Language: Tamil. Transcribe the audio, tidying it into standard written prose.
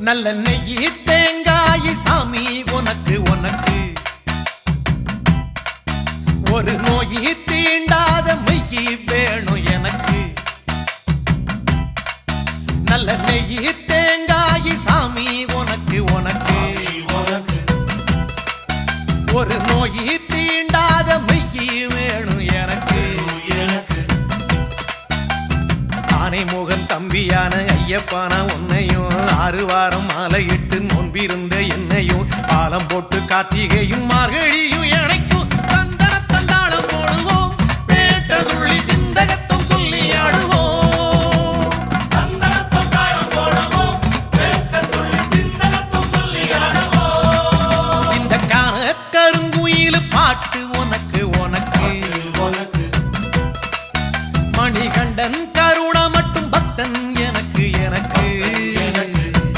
நல்ல நெய்யி தேங்காய் சாமி உனக்கு உனக்கு ஒரு நோயி தீண்டாத மெய்யி வேணும் எனக்கு நல்ல நெய்யி தேங்காய் சாமி உனக்கு உனக்கு ஒரு நோயி தீண்டாத மெய்யி வேணும் எனக்கு ஆனைமுகன் தம்பியான ஐயப்பான உன்னையும் 6 வாரம் மாலையிட்டு நோன்பிருந்த என்னையும் பாலம் போட்டு கார்த்திகையும் மார்கழியும்